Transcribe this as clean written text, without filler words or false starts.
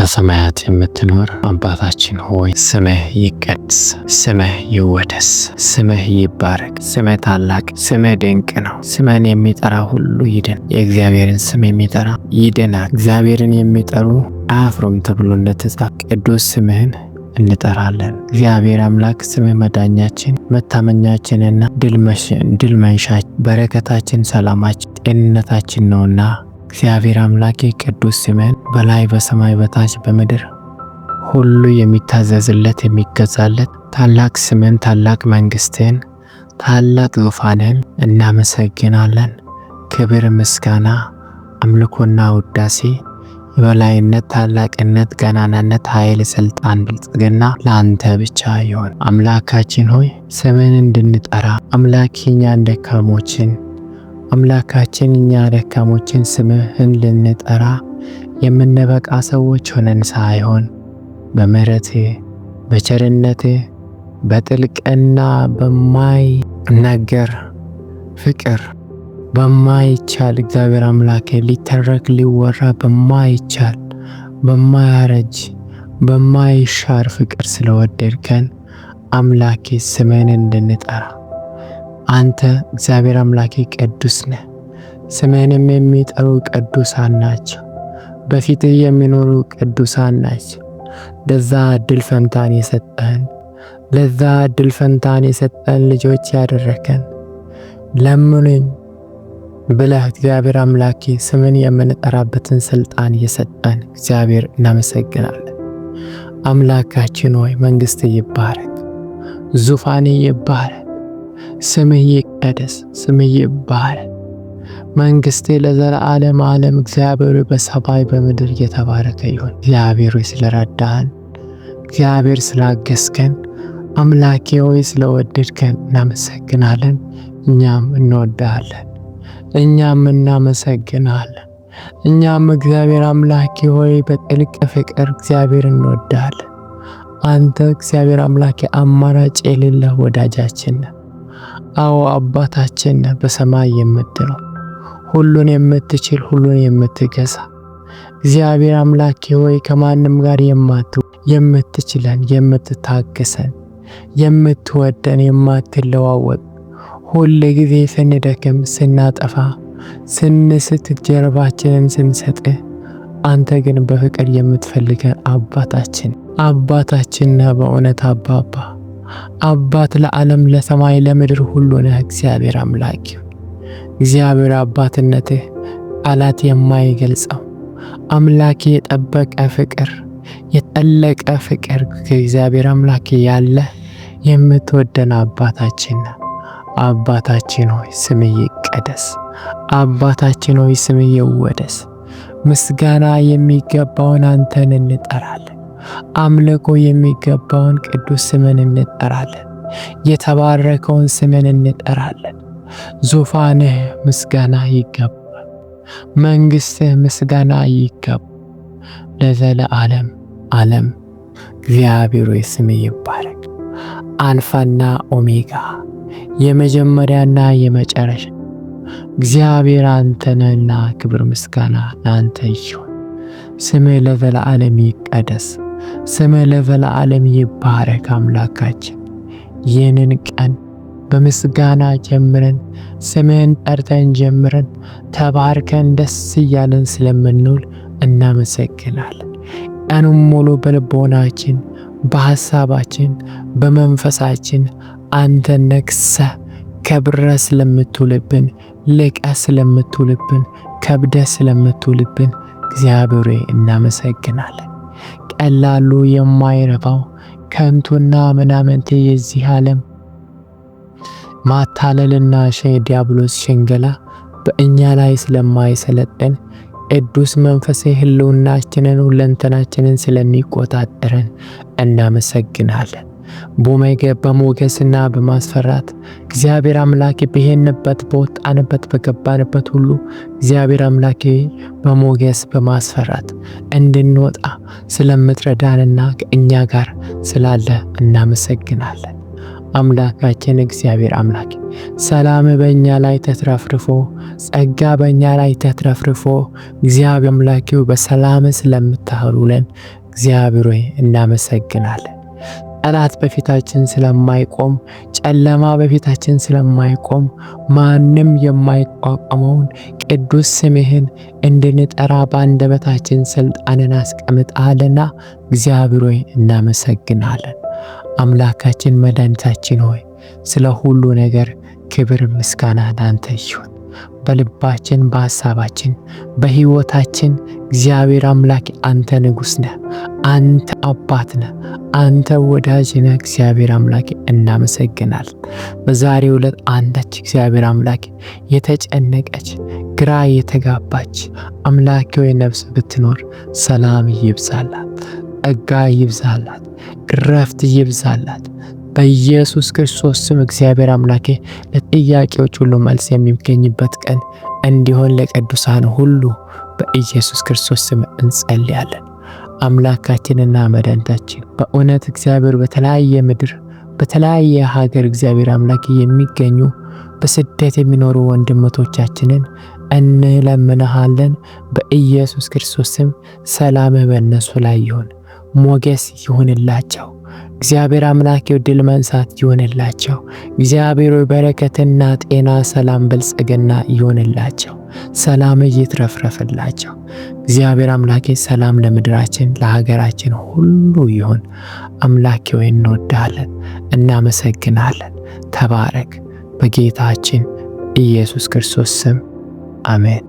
በሰማያት የምትኖር አባታችን ሆይ ስምህ ይቀደስ፣ ስምህ ይወደስ፣ ስምህ ይባረክ። ስምህ ታላቅ፣ ስምህ ድንቅ ነው። ስምህን የሚጠራ ሁሉ ይድን። የእግዚአብሔርን ስም የሚጠራ ይድናል። እግዚአብሔርን የሚጠሩ አያፍሩም ተብሎ እንደተጻፈ ቅዱስ ስምህን እንጠራለን። እግዚአብሔር አምላክ ስምህ መዳኛችን፣ መታመኛችንና ድል መንሻችን፣ በረከታችን፣ ሰላማችን፣ ጤንነታችን ነውና እግዚአብሔር አምላክ ቅዱስ ስምህን በላይ በሰማይ በታች በምድር ሁሉ የሚታዘዝለት የሚገዛለት ታላቅ ስምህን፣ ታላቅ መንግስትህን፣ ታላቅ ዙፋንህን እናመሰግናለን። ክብር፣ ምስጋና፣ አምልኮና ውዳሴ፣ የበላይነት፣ ታላቅነት፣ ገናናነት፣ ኃይል፣ ስልጣን፣ ብልጽግና ለአንተ ብቻ ይሆን። አምላካችን ሆይ ስምህን እንድንጠራ አምላካችን እኛ ደካሞችን ስምህን ልንጠራ የምንበቃ ሰዎች ሆነን ሳይሆን በምሕረትህ በቸርነትህ በጥልቅና በማይነገር ፍቅር በማይቻል እግዚአብሔር አምላኬ ሊተረክ ሊወራ በማይቻል በማያረጅ በማይሻር ፍቅር ስለወደድከን አምላኬ ስምህን እንድንጠራ አንተ እግዚአብሔር አምላኬ ቅዱስ ነህ። ስምህንም የሚጠሩ ቅዱሳን ናቸው። በፊትህ የሚኖሩ ቅዱሳን ናቸው። ለዛ እድል ፈንታን የሰጠን ልጆች ያደረከን ለምኑኝ ብለህ እግዚአብሔር አምላኬ ስምን የምንጠራበትን ስልጣን የሰጠን እግዚአብሔር እናመሰግናለን። አምላካችን ሆይ መንግስት ይባረክ፣ ዙፋን ይባረክ፣ ስምህ ይቀደስ፣ ስምህ ይባረክ። መንግስት ለዘላለም ዓለም እግዚአብሔር በሰማይ በምድር የተባረከ ይሁን። እግዚአብሔር ሆይ ስለረዳህን፣ እግዚአብሔር ስላገዝከን፣ አምላኬ ሆይ ስለወደድከን እናመሰግናለን። እኛም እንወዳለን፣ እኛም እናመሰግናለን። እኛም እግዚአብሔር አምላኬ ሆይ በጥልቅ ፍቅር እግዚአብሔር እንወዳለን። አንተ እግዚአብሔር አምላኬ አማራጭ የሌለ ወዳጃችን ነህ። አዎ አባታችን ነህ፣ በሰማይ የምትኖር ሁሉን የምትችል ሁሉን የምትገዛ እግዚአብሔር አምላኬ ሆይ ከማንም ጋር የምትችለን የምትታገሰን የምትወደን የማትለዋወጥ ሁል ጊዜ ስንደክም ስናጠፋ ስንስት ጀርባችንን ስንሰጥህ አንተ ግን በፍቅር የምትፈልገን አባታችን ነህ። በእውነት አባት ለዓለም ለሰማይ ለምድር ሁሉ ነህ። እግዚአብሔር አምላክ እግዚአብሔር አባትነትህ ቃላት የማይገልጸው አምላኬ የጠበቀ ፍቅር የጠለቀ ፍቅር ከእግዚአብሔር አምላክ ያለ የምትወደን አባታችን ነህ። አባታችን ሆይ ስምህ ይቀደስ። አባታችን ሆይ ስምህ ይወደስ። ምስጋና የሚገባውን አንተን እንጠራለን። አምልኮ የሚገባውን ቅዱስ ስምን እንጠራለን። የተባረከውን ስምን እንጠራለን። ዙፋንህ ምስጋና ይገባል። መንግስትህ ምስጋና ይገባል ለዘለዓለም ዓለም። እግዚአብሔር ሆይ ስምህ ይባረክ። አልፋና ኦሜጋ የመጀመሪያና የመጨረሻ እግዚአብሔር አንተ ነህና ክብር ምስጋና ለአንተ ይሁን። ስምህ ለዘለዓለም ይቀደስ። ስምህ ለዘለዓለም ይባረክ። አምላካችን ይህንን ቀን በምስጋና ጀምረን ስምህን ጠርተን ጀምረን ተባርከን ደስ እያለን ስለምንውል እናመሰግናለን። ቀኑን ሙሉ በልቦናችን በሐሳባችን በመንፈሳችን አንተ ነግሰህ ከብረህ ስለምትውልብን ልቀህ ስለምትውልብን ከብደህ ስለምትውልብን እግዚአብሔር እናመሰግናለን። ቀላሉ የማይረባው ከንቱና ምናምንቴ የዚህ ዓለም ማታለልና ዲያብሎስ ሽንገላ በእኛ ላይ ስለማይሰለጥን ቅዱስ መንፈሴ ህልውናችንን ሁለንተናችንን ስለሚቆጣጠረን እናመሰግናለን። በሞገስና በማስፈራት እግዚአብሔር አምላኬ በሄንበት በወጣንበት በገባንበት ሁሉ እግዚአብሔር አምላኬ በሞገስ በማስፈራት እንድንወጣ ስለምትረዳንና ከእኛ ጋር ስላለ እናመሰግናለን። አምላካችን እግዚአብሔር አምላክ ሰላም በእኛ ላይ ተትረፍርፎ ጸጋ በእኛ ላይ ተትረፍርፎ እግዚአብሔር አምላኬው በሰላም ስለምታውለን እግዚአብሔር ሆይ እናመሰግናለን። ጠላት በፊታችን ስለማይቆም ጨለማ በፊታችን ስለማይቆም ማንም የማይቋቋመውን ቅዱስ ስምህን እንድንጠራ በአንደበታችን ስልጣንን አስቀምጣልና እግዚአብሔር ሆይ እናመሰግናለን። አምላካችን መድኃኒታችን ሆይ ስለ ሁሉ ነገር ክብር ምስጋና ላንተ ይሁን። በልባችን በሐሳባችን በሕይወታችን እግዚአብሔር አምላክ አንተ ንጉሥ ነህ፣ አንተ አባት ነህ፣ አንተ ወዳጅ ነህ። እግዚአብሔር አምላክ እናመሰግናለን። በዛሬው ዕለት አንዳች እግዚአብሔር አምላክ የተጨነቀች ግራ የተጋባች አምላክ ሆይ ነፍስ ብትኖር ሰላም ይብዛላት፣ ጸጋ ይብዛላት፣ እረፍት ይብዛላት። በኢየሱስ ክርስቶስ ስም እግዚአብሔር አምላኬ ለጥያቄዎች ሁሉ መልስ የሚገኝበት ቀን እንዲሆን ለቅዱሳን ሁሉ በኢየሱስ ክርስቶስ ስም እንጸልያለን። አምላካችንና መድኃኒታችን በእውነት እግዚአብሔር በተለያየ ምድር በተለያየ ሀገር እግዚአብሔር አምላክ የሚገኙ በስደት የሚኖሩ ወንድሞቻችንን እንለምንሃለን። በኢየሱስ ክርስቶስ ስም ሰላም በእነሱ ላይ ይሁን፣ ሞገስ ይሁንላቸው። እግዚአብሔር አምላክ ድል መንሳት ይሆንላቸው። እግዚአብሔር በረከትና ጤና፣ ሰላም፣ ብልጽግና ይሆንላቸው። ሰላም ይትረፍረፍላቸው። እግዚአብሔር አምላክ ሰላም ለምድራችን ለሀገራችን ሁሉ ይሁን። አምላክ ሆይ እንወዳለን፣ እናመሰግናለን። ተባረክ። በጌታችን ኢየሱስ ክርስቶስ ስም አሜን።